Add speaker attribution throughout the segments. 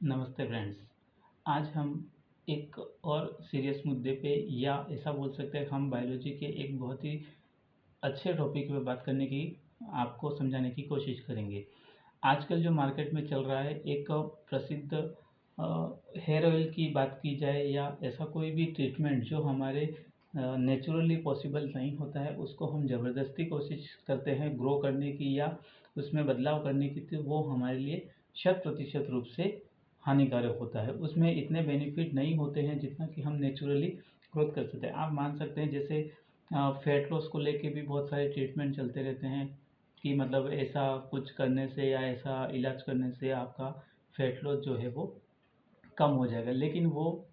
Speaker 1: नमस्ते फ्रेंड्स। आज हम एक और सीरियस मुद्दे पे या ऐसा बोल सकते हैं हम बायोलॉजी के एक बहुत ही अच्छे टॉपिक पे बात करने की आपको समझाने की कोशिश करेंगे। आजकल जो मार्केट में चल रहा है एक प्रसिद्ध हेयर ऑयल की बात की जाए या ऐसा कोई भी ट्रीटमेंट जो हमारे नेचुरली पॉसिबल नहीं होता है उसको हम ज़बरदस्ती कोशिश करते हैं ग्रो करने की या उसमें बदलाव करने की, तो वो हमारे लिए शत प्रतिशत रूप से हानिकारक होता है। उसमें इतने बेनिफिट नहीं होते हैं जितना कि हम नेचुरली ग्रोथ कर सकते हैं। आप मान सकते हैं जैसे फैट लॉस को लेके भी बहुत सारे ट्रीटमेंट चलते रहते हैं कि मतलब ऐसा कुछ करने से या ऐसा इलाज करने से आपका फैट लॉस जो है वो कम हो जाएगा, लेकिन वो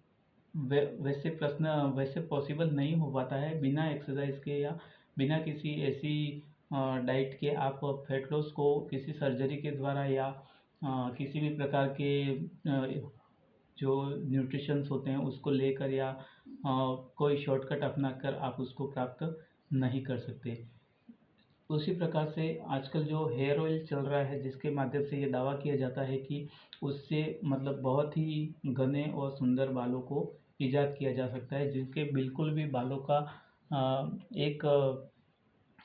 Speaker 1: वैसे पॉसिबल नहीं हो पाता है बिना एक्सरसाइज के या बिना किसी ऐसी डाइट के। आप फैट लॉस को किसी सर्जरी के द्वारा या किसी भी प्रकार के जो न्यूट्रिशंस होते हैं उसको लेकर या कोई शॉर्टकट अपनाकर आप उसको प्राप्त नहीं कर सकते। उसी प्रकार से आजकल जो हेयर ऑयल चल रहा है जिसके माध्यम से ये दावा किया जाता है कि उससे मतलब बहुत ही घने और सुंदर बालों को ईजाद किया जा सकता है, जिनके बिल्कुल भी बालों का एक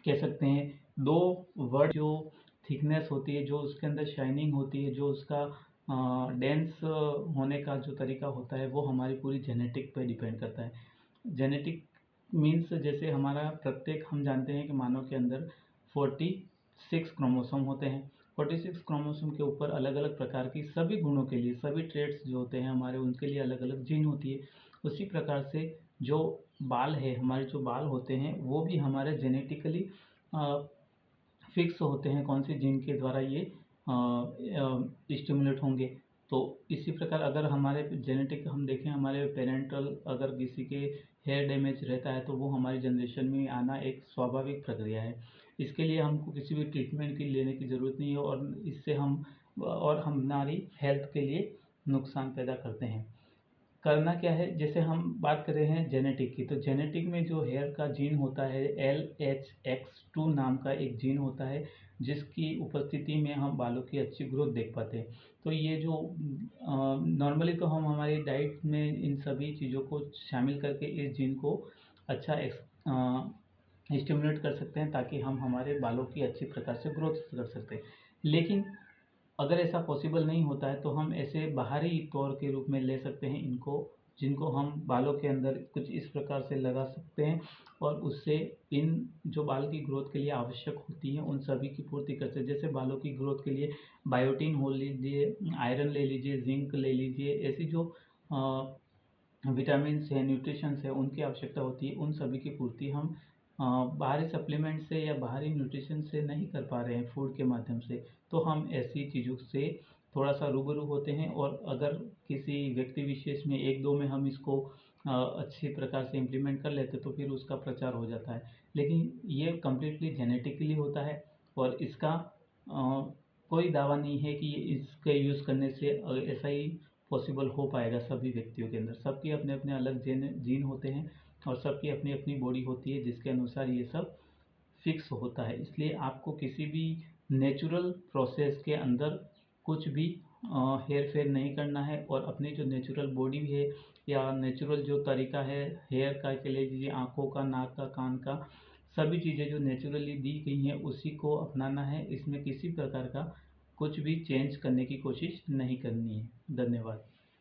Speaker 1: कह सकते हैं दो वर्ड जो थिकनेस होती है, जो उसके अंदर शाइनिंग होती है, जो उसका डेंस होने का जो तरीका होता है वो हमारी पूरी जेनेटिक पे डिपेंड करता है। जेनेटिक मीन्स जैसे हमारा प्रत्येक हम जानते हैं कि मानव के अंदर 46 क्रोमोसोम होते हैं। 46 क्रोमोसोम के ऊपर अलग अलग प्रकार की सभी गुणों के लिए सभी ट्रेड्स जो होते हैं हमारे उनके लिए अलग अलग जीन होती है। उसी प्रकार से जो बाल है, हमारे जो बाल होते हैं वो भी हमारे जेनेटिकली फिक्स होते हैं कौन से जीन के द्वारा ये स्टिमुलेट होंगे। तो इसी प्रकार अगर हमारे जेनेटिक हम देखें, हमारे पेरेंटल अगर किसी के हेयर डैमेज रहता है तो वो हमारी जनरेशन में आना एक स्वाभाविक प्रक्रिया है। इसके लिए हमको किसी भी ट्रीटमेंट की लेने की ज़रूरत नहीं है और इससे हम हमारी हेल्थ के लिए नुकसान पैदा करते हैं। करना क्या है, जैसे हम बात कर रहे हैं जेनेटिक की, तो जेनेटिक में जो हेयर का जीन होता है LHX2 नाम का एक जीन होता है जिसकी उपस्थिति में हम बालों की अच्छी ग्रोथ देख पाते हैं। तो ये जो नॉर्मली तो हम हमारी डाइट में इन सभी चीज़ों को शामिल करके इस जीन को अच्छा स्टिमुलेट कर सकते हैं ताकि हम हमारे बालों की अच्छी प्रकार से ग्रोथ कर सकते हैं। लेकिन अगर ऐसा पॉसिबल नहीं होता है तो हम ऐसे बाहरी तौर के रूप में ले सकते हैं इनको, जिनको हम बालों के अंदर कुछ इस प्रकार से लगा सकते हैं और उससे इन जो बाल की ग्रोथ के लिए आवश्यक होती है उन सभी की पूर्ति करते हैं। जैसे बालों की ग्रोथ के लिए बायोटिन हो लीजिए, आयरन ले लीजिए, जिंक ले लीजिए, ऐसी जो विटामिन्स है, न्यूट्रिशंस है, उनकी आवश्यकता होती है। उन सभी की पूर्ति हम बाहरी सप्लीमेंट से या बाहरी न्यूट्रिशन से नहीं कर पा रहे हैं फूड के माध्यम से, तो हम ऐसी चीज़ों से थोड़ा सा रूबरू होते हैं। और अगर किसी व्यक्ति विशेष में एक दो में हम इसको अच्छी प्रकार से इम्प्लीमेंट कर लेते तो फिर उसका प्रचार हो जाता है। लेकिन ये कम्प्लीटली जेनेटिकली होता है और इसका कोई दावा नहीं है कि इसके यूज़ करने से ऐसा ही पॉसिबल हो पाएगा सभी व्यक्तियों के अंदर। सबके अपने अपने अलग जीन होते हैं और सबकी अपनी अपनी बॉडी होती है जिसके अनुसार ये सब फिक्स होता है। इसलिए आपको किसी भी नेचुरल प्रोसेस के अंदर कुछ भी हेर फेर नहीं करना है और अपनी जो नेचुरल बॉडी है या नेचुरल जो तरीका है हेयर का के लिए लीजिए, आँखों का, नाक का, कान का, सभी चीज़ें जो नेचुरली दी गई हैं उसी को अपनाना है। इसमें किसी प्रकार का कुछ भी चेंज करने की कोशिश नहीं करनी है। धन्यवाद।